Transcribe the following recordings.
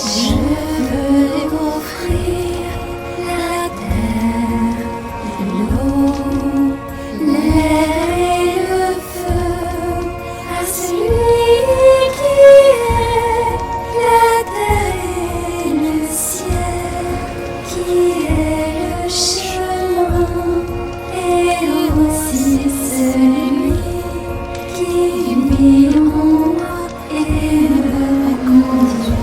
Je veux offrir la terre, l'eau, l'air et le feu à celui qui est la terre et le ciel, qui est le chemin et aussi celui qui vit en moi et me conduit.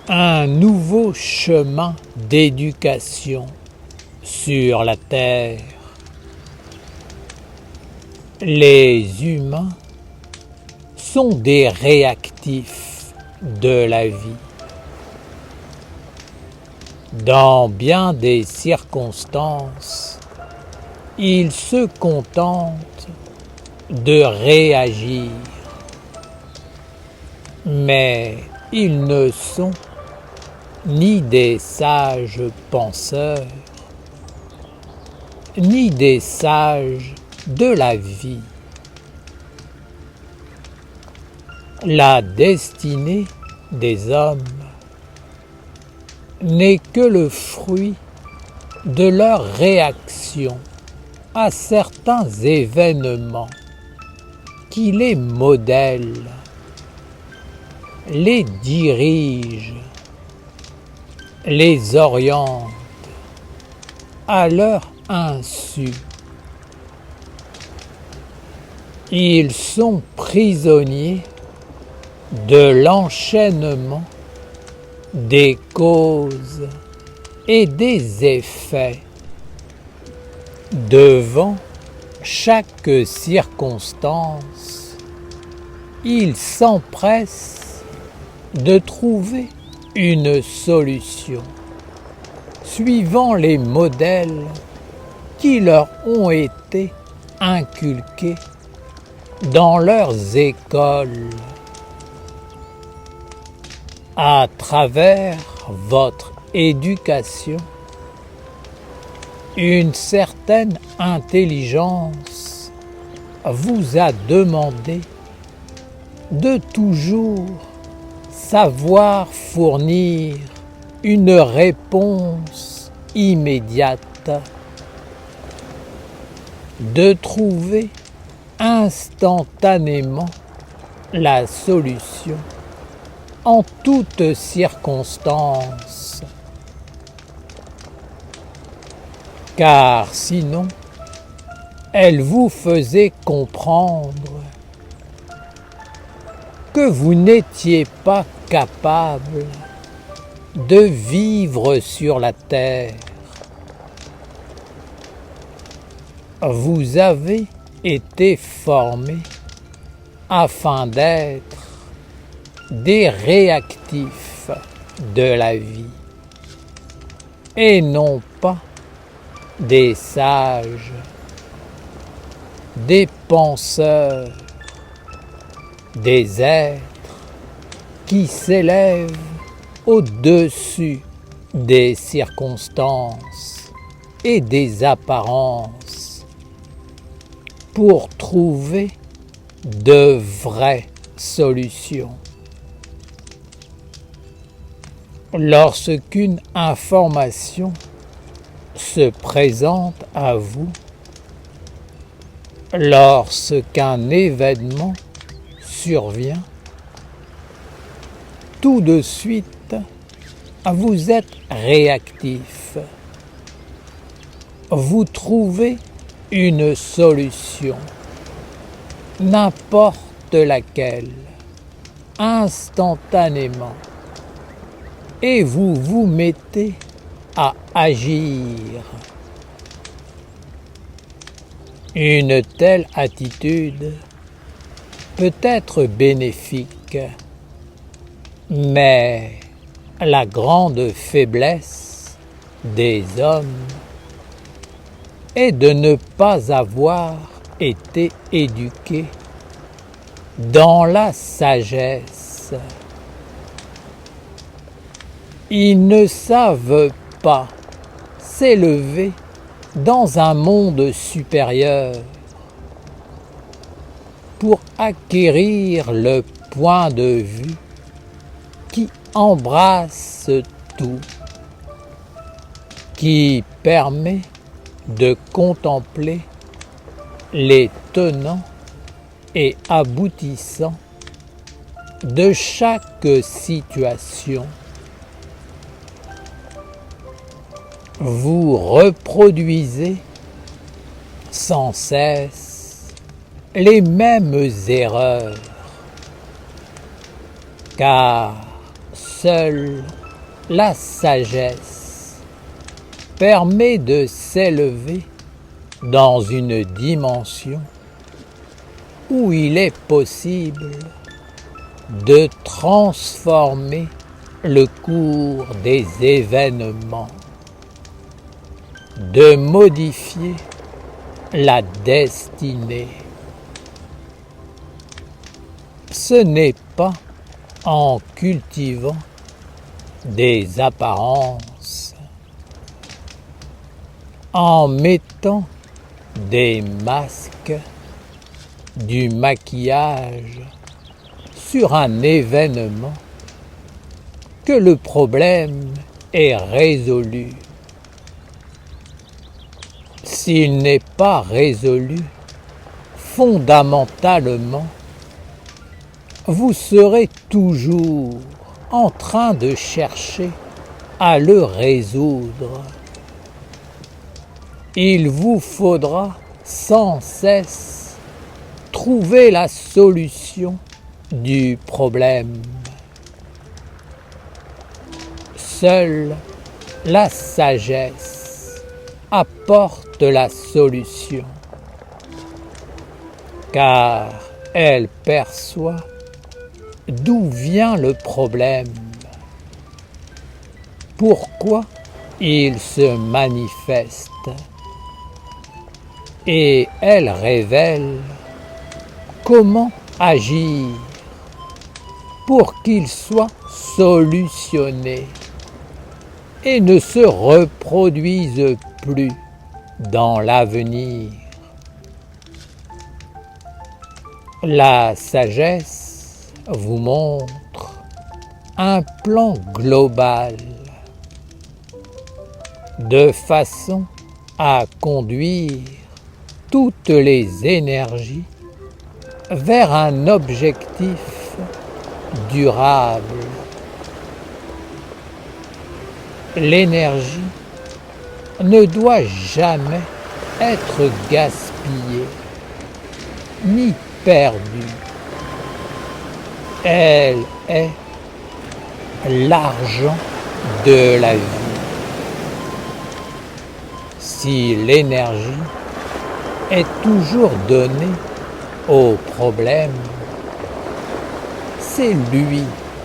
Un nouveau chemin d'éducation sur la Terre. Les humains sont des réactifs de la vie. Dans bien des circonstances, ils se contentent de réagir, mais ils ne sont ni des sages penseurs, ni des sages de la vie. La destinée des hommes n'est que le fruit de leur réaction à certains événements qui les modèlent, les dirigent, les orientent à leur insu. Ils sont prisonniers de l'enchaînement des causes et des effets. Devant chaque circonstance, ils s'empressent de trouver une solution, suivant les modèles qui leur ont été inculqués dans leurs écoles. À travers votre éducation, une certaine intelligence vous a demandé de toujours savoir fournir une réponse immédiate, de trouver instantanément la solution en toutes circonstances. Car sinon, elle vous faisait comprendre que vous n'étiez pas capable de vivre sur la terre. Vous avez été formés afin d'être des réactifs de la vie, et non pas des sages, des penseurs, des êtres qui s'élèvent au-dessus des circonstances et des apparences pour trouver de vraies solutions. Lorsqu'une information se présente à vous, lorsqu'un événement survient, tout de suite, vous êtes réactif. Vous trouvez une solution, n'importe laquelle, instantanément, et vous vous mettez à agir. Une telle attitude peut être bénéfique, mais la grande faiblesse des hommes est de ne pas avoir été éduqués dans la sagesse. Ils ne savent pas s'élever dans un monde supérieur pour acquérir le point de vue qui embrasse tout, qui permet de contempler les tenants et aboutissants de chaque situation. Vous reproduisez sans cesse les mêmes erreurs, car seule la sagesse permet de s'élever dans une dimension où il est possible de transformer le cours des événements, de modifier la destinée. Ce n'est pas en cultivant des apparences, en mettant des masques, du maquillage sur un événement que le problème est résolu. S'il n'est pas résolu fondamentalement, vous serez toujours en train de chercher à le résoudre. Il vous faudra sans cesse trouver la solution du problème. Seule la sagesse apporte la solution, car elle perçoit d'où vient le problème, pourquoi il se manifeste, et elle révèle comment agir pour qu'il soit solutionné et ne se reproduise plus dans l'avenir. La sagesse vous montre un plan global de façon à conduire toutes les énergies vers un objectif durable. L'énergie ne doit jamais être gaspillée ni perdue. Elle est l'argent de la vie. Si l'énergie est toujours donnée au problème, c'est lui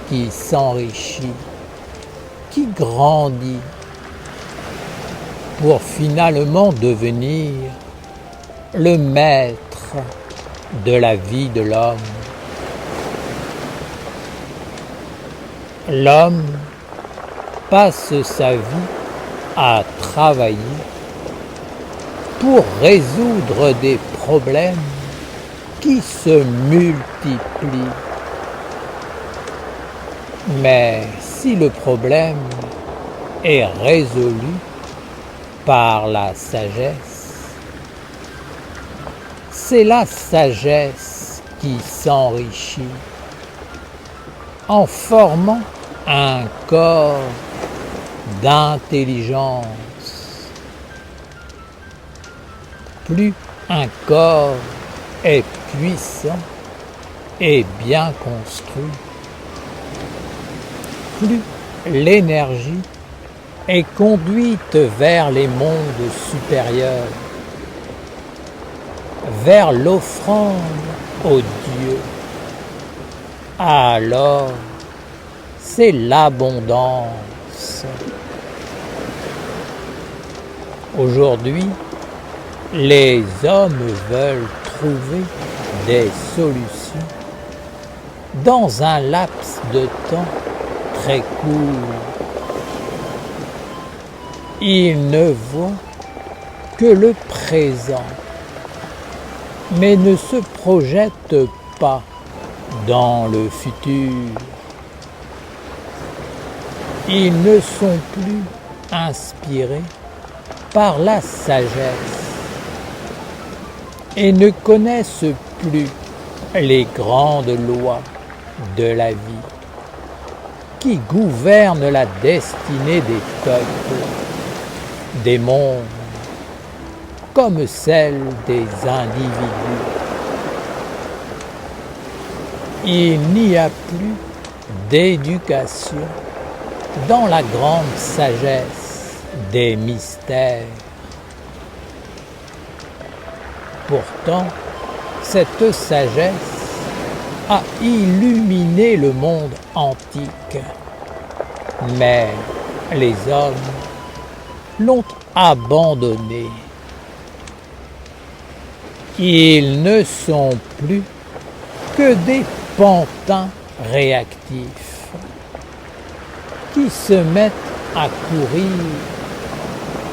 qui s'enrichit qui grandit pour finalement devenir le maître de la vie de l'homme. L'homme passe sa vie à travailler pour résoudre des problèmes qui se multiplient. Mais si le problème est résolu par la sagesse, c'est la sagesse qui s'enrichit en formant un corps d'intelligence. Plus un corps est puissant et bien construit, plus l'énergie est conduite vers les mondes supérieurs, vers l'offrande aux dieux. Alors, c'est l'abondance. Aujourd'hui, les hommes veulent trouver des solutions dans un laps de temps très court. Ils ne voient que le présent, mais ne se projettent pas dans le futur. Ils ne sont plus inspirés par la sagesse et ne connaissent plus les grandes lois de la vie qui gouvernent la destinée des peuples, des mondes, comme celle des individus. Il n'y a plus d'éducation dans la grande sagesse des mystères. Pourtant, cette sagesse a illuminé le monde antique, mais les hommes l'ont abandonnée. Ils ne sont plus que des pantins réactifs qui se mettent à courir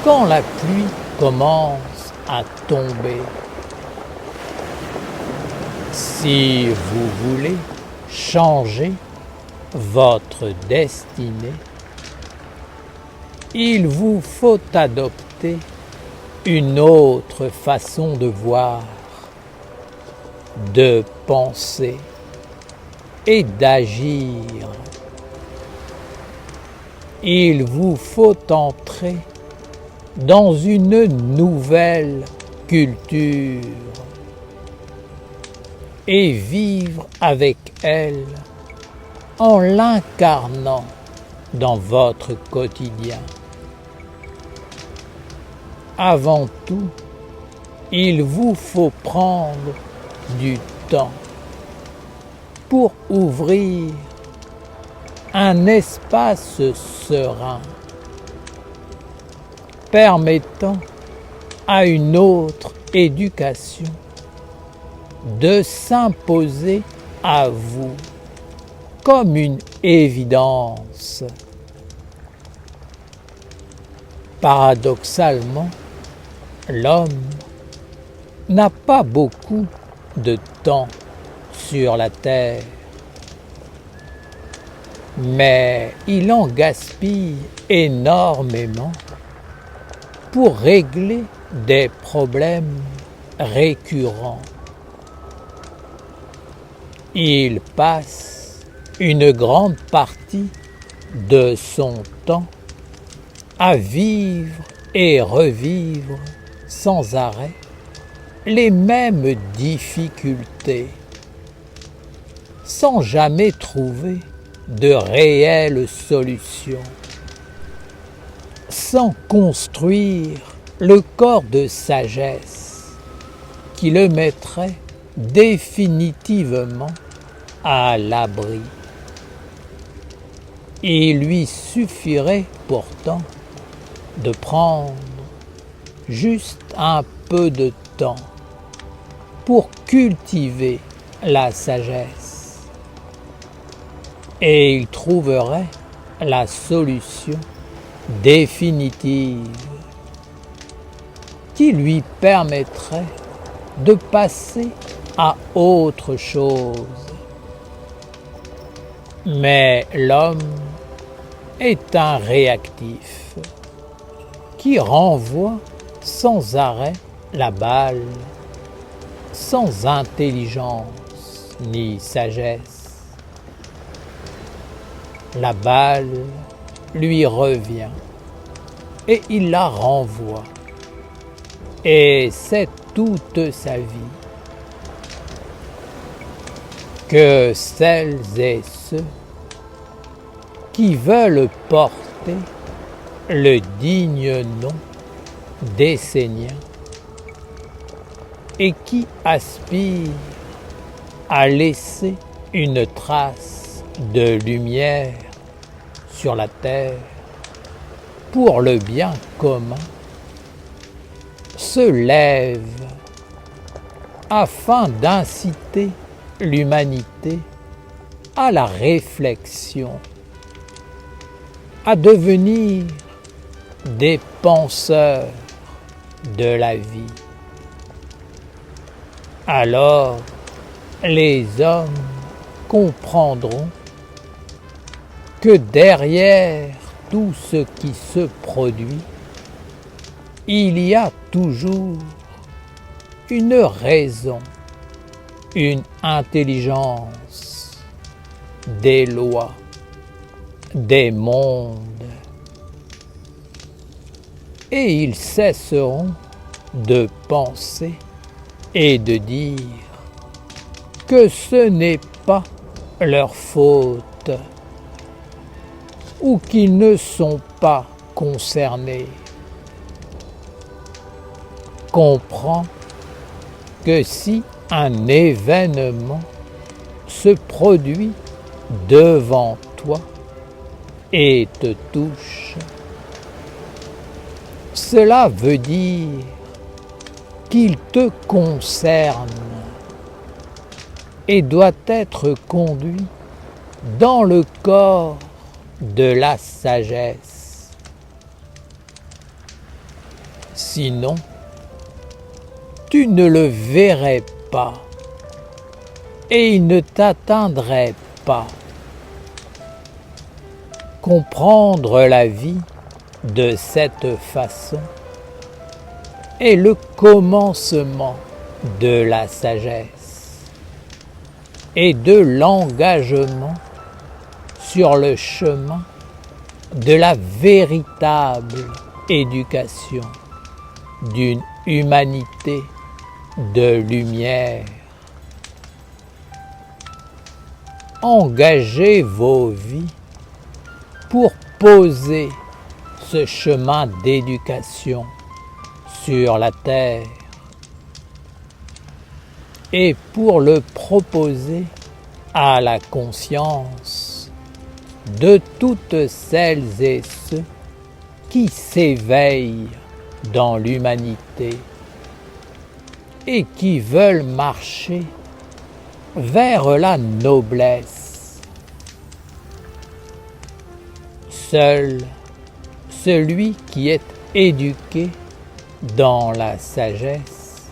quand la pluie commence à tomber. Si vous voulez changer votre destinée, il vous faut adopter une autre façon de voir, de penser et d'agir. Il vous faut entrer dans une nouvelle culture et vivre avec elle en l'incarnant dans votre quotidien. Avant tout, il vous faut prendre du temps pour ouvrir un espace serein, permettant à une autre éducation de s'imposer à vous comme une évidence. Paradoxalement, l'homme n'a pas beaucoup de temps sur la terre, mais il en gaspille énormément pour régler des problèmes récurrents. Il passe une grande partie de son temps à vivre et revivre sans arrêt les mêmes difficultés, sans jamais trouver de réelles solutions, sans construire le corps de sagesse qui le mettrait définitivement à l'abri. Il lui suffirait pourtant de prendre juste un peu de temps pour cultiver la sagesse, et il trouverait la solution définitive qui lui permettrait de passer à autre chose. Mais l'homme est un réactif qui renvoie sans arrêt la balle, sans intelligence ni sagesse. La balle lui revient et il la renvoie. Et c'est toute sa vie que celles et ceux qui veulent porter le digne nom d'Esséniens et qui aspirent à laisser une trace de lumière sur la terre pour le bien commun se lèvent afin d'inciter l'humanité à la réflexion, à devenir des penseurs de la vie. Alors, les hommes comprendront que derrière tout ce qui se produit, il y a toujours une raison, une intelligence, des lois, des mondes. Et ils cesseront de penser et de dire que ce n'est pas leur faute ou qu'ils ne sont pas concernés. Comprends que si un événement se produit devant toi et te touche, cela veut dire qu'il te concerne et doit être conduit dans le corps de la sagesse. Sinon, tu ne le verrais pas et il ne t'atteindrait pas. Comprendre la vie de cette façon est le commencement de la sagesse et de l'engagement sur le chemin de la véritable éducation d'une humanité de lumière. Engagez vos vies pour poser ce chemin d'éducation sur la terre et pour le proposer à la conscience de toutes celles et ceux qui s'éveillent dans l'humanité et qui veulent marcher vers la noblesse. Seul celui qui est éduqué dans la sagesse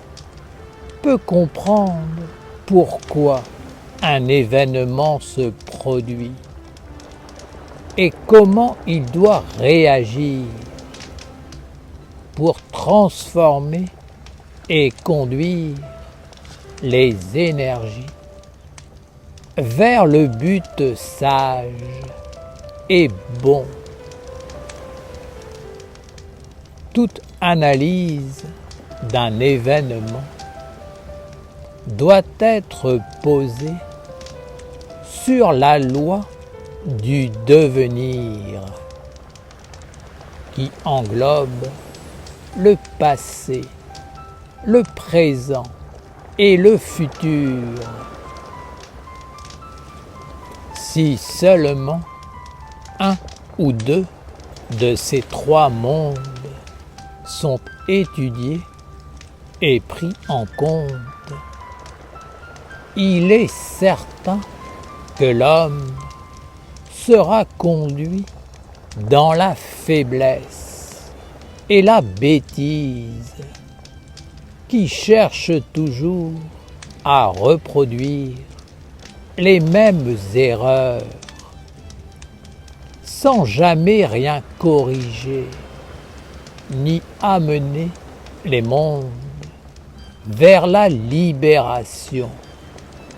peut comprendre pourquoi un événement se produit et comment il doit réagir pour transformer et conduire les énergies vers le but sage et bon. Toute analyse d'un événement doit être posée sur la loi du devenir qui englobe le passé, le présent et le futur. Si seulement un ou deux de ces trois mondes sont étudiés et pris en compte, il est certain que l'homme sera conduit dans la faiblesse et la bêtise, qui cherche toujours à reproduire les mêmes erreurs sans jamais rien corriger ni amener les mondes vers la libération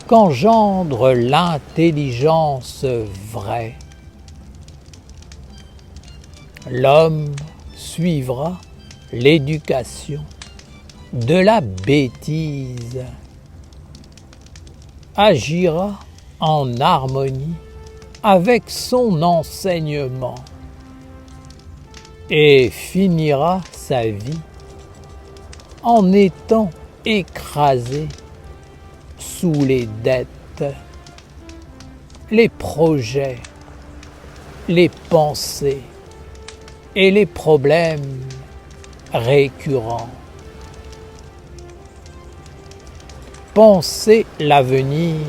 qu'engendre l'intelligence vraie. L'homme suivra l'éducation de la bêtise, agira en harmonie avec son enseignement et finira sa vie en étant écrasé sous les dettes, les projets, les pensées et les problèmes récurrents. Pensez l'avenir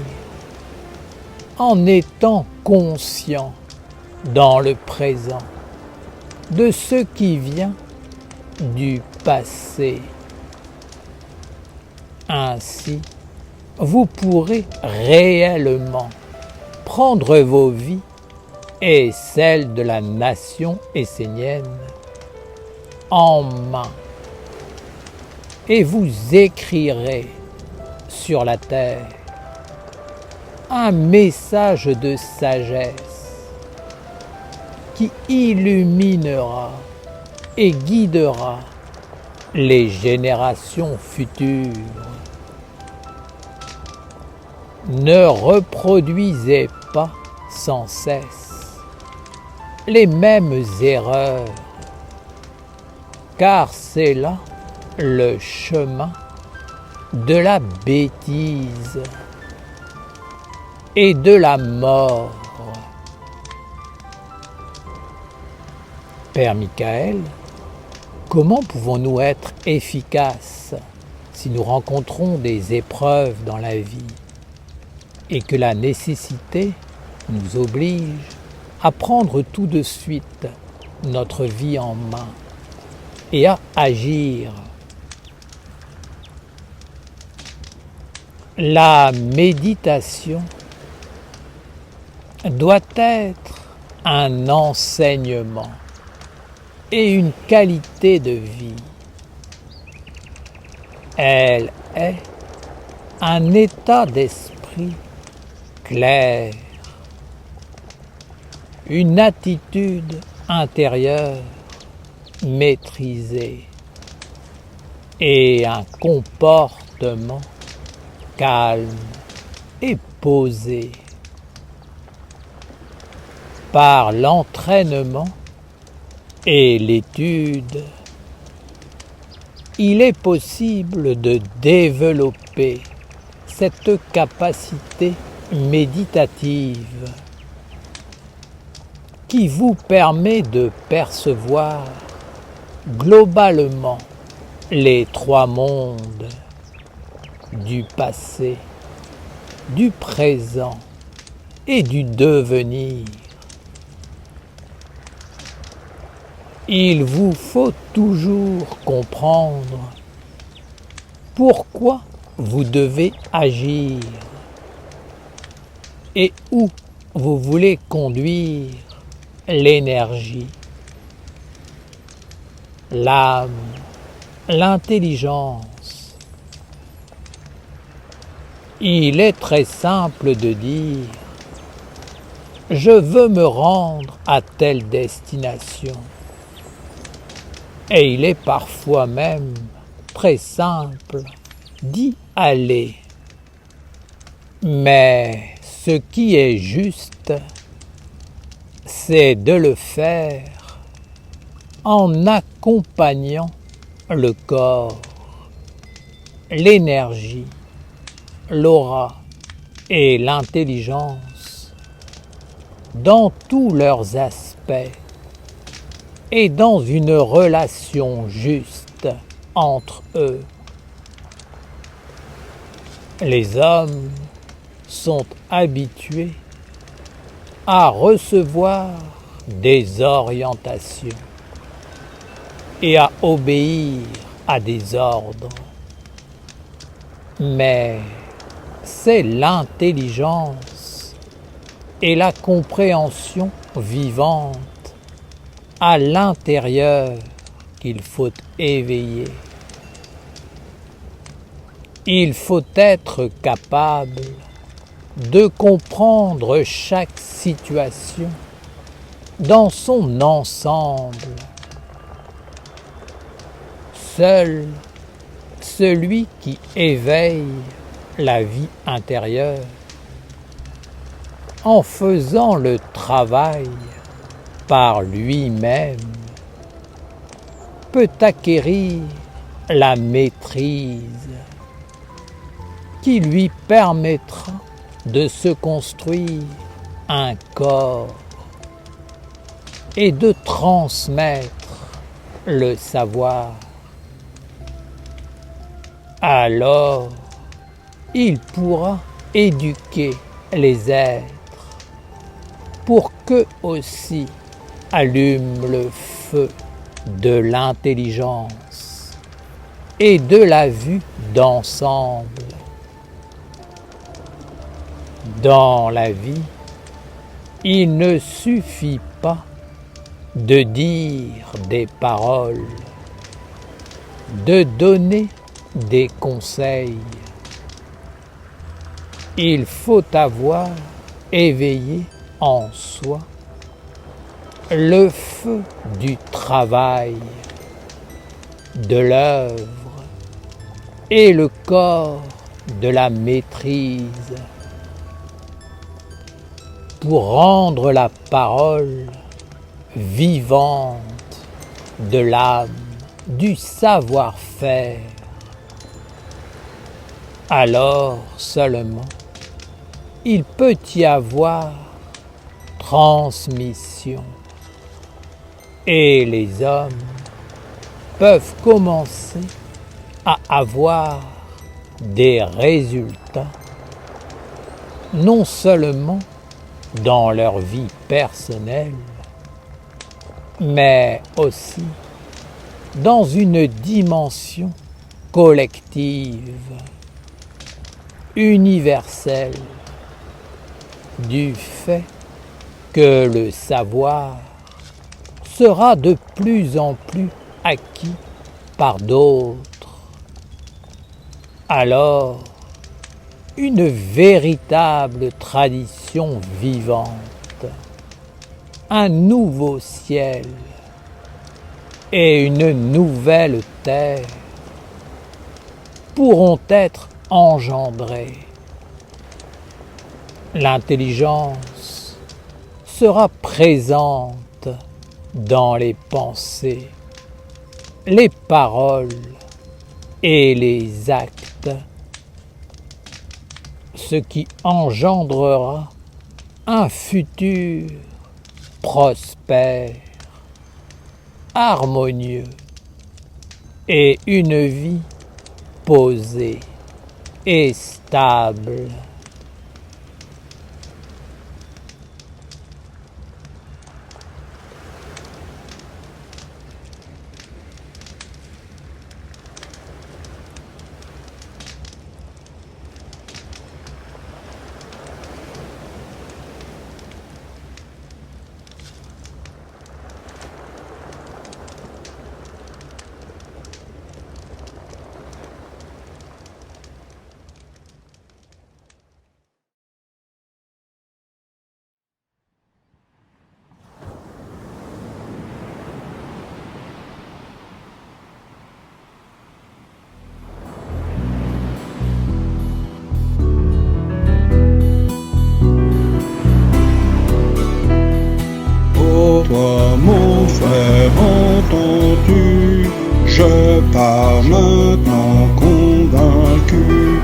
en étant conscient dans le présent de ce qui vient du passé. Ainsi, vous pourrez réellement prendre vos vies et celles de la nation essénienne en main, et vous écrirez sur la terre un message de sagesse qui illuminera et guidera les générations futures. Ne reproduisez pas sans cesse les mêmes erreurs, car c'est là le chemin de la bêtise et de la mort. Père Michael, comment pouvons-nous être efficaces si nous rencontrons des épreuves dans la vie et que la nécessité nous oblige à prendre tout de suite notre vie en main et à agir? La méditation doit être un enseignement et une qualité de vie. Elle est un état d'esprit clair, une attitude intérieure maîtrisée et un comportement calme et posé. Par l'entraînement et l'étude, il est possible de développer cette capacité méditative qui vous permet de percevoir globalement les trois mondes du passé, du présent et du devenir. Il vous faut toujours comprendre pourquoi vous devez agir et où vous voulez conduire l'énergie, l'âme, l'intelligence. Il est très simple de dire « Je veux me rendre à telle destination ». Et il est parfois même très simple d'y aller. Mais ce qui est juste, c'est de le faire en accompagnant le corps, l'énergie, l'aura et l'intelligence dans tous leurs aspects. paix et dans une relation juste entre eux. Les hommes sont habitués à recevoir des orientations et à obéir à des ordres. Mais c'est l'intelligence et la compréhension vivante à l'intérieur qu'il faut éveiller. Il faut être capable de comprendre chaque situation dans son ensemble. Seul celui qui éveille la vie intérieure, en faisant le travail par lui-même, peut acquérir la maîtrise qui lui permettra de se construire un corps et de transmettre le savoir. Alors, il pourra éduquer les êtres pour qu'eux aussi allument le feu de l'intelligence et de la vue d'ensemble. Dans la vie, il ne suffit pas de dire des paroles, de donner des conseils. Il faut avoir éveillé en soi le feu du travail, de l'œuvre et le corps de la maîtrise pour rendre la parole vivante de l'âme, du savoir-faire. Alors seulement, il peut y avoir transmission et les hommes peuvent commencer à avoir des résultats, non seulement dans leur vie personnelle, mais aussi dans une dimension collective, universelle, du fait que le savoir sera de plus en plus acquis par d'autres. Alors, une véritable tradition vivante, un nouveau ciel et une nouvelle terre pourront être engendrés. L'intelligence sera présente dans les pensées, les paroles et les actes, ce qui engendrera un futur prospère, harmonieux et une vie posée et stable. Toi, mon frère, entends-tu? Je pars maintenant convaincu.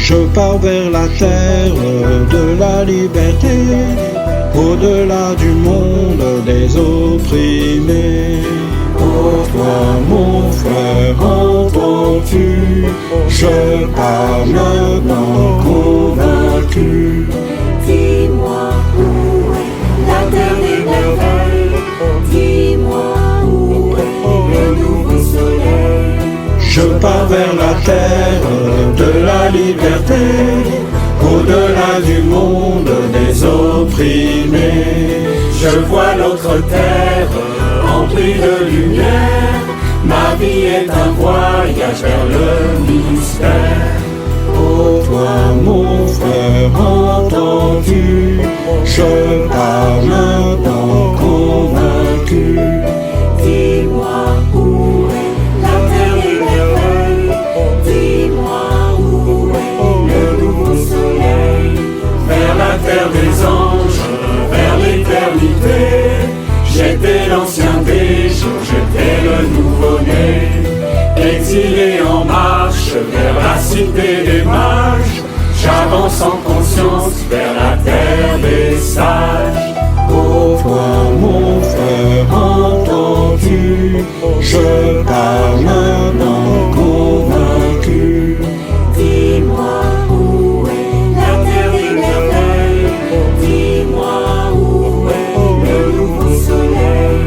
Je pars vers la terre de la liberté, au-delà du monde des opprimés. Oh toi mon frère, entends-tu? Je pars maintenant convaincu. Dis-moi où est la terre des merveilles. Dis-moi où est le nouveau soleil. Je pars vers la terre de la liberté, au-delà du monde des opprimés. Je vois l'autre terre remplie de lumière. Ma vie est un voyage vers le mystère. Oh toi mon frère, entends-tu? Je pars maintenant convaincu. Dis-moi où est la terre des merveilles. Dis-moi où est le nouveau soleil. Vers la terre des anges, vers l'éternité. J'étais l'ancien des jours, j'étais le nouveau-né. Exilé en marche vers la cité des mages. J'avance en conscience vers la terre des sages. Oh toi mon frère, entends-tu? Je pars maintenant convaincu. Dis-moi où est la terre des merveilles. Dis-moi où est le nouveau soleil.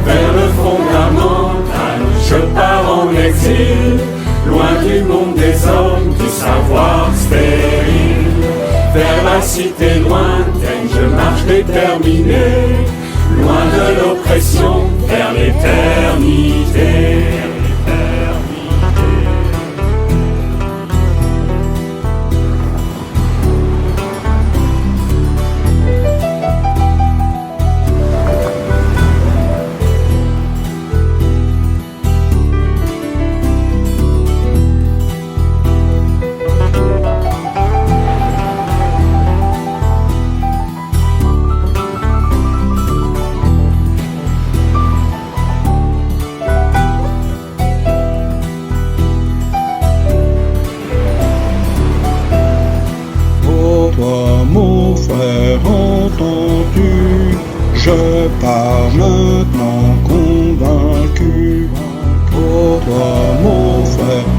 Vers le fondamental, je pars en exil. Loin du monde des hommes, du savoir stérile. Vers la cité lointaine, je marche déterminé. Loin de l'oppression, vers l'éternité. Toi mon frère, entends-tu? Je pars maintenant convaincu. Oh toi mon frère,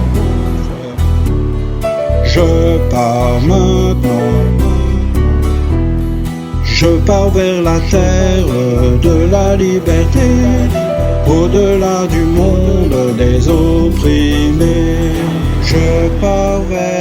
je pars maintenant. Je pars vers la terre de la liberté, au-delà du monde des opprimés. Je pars vers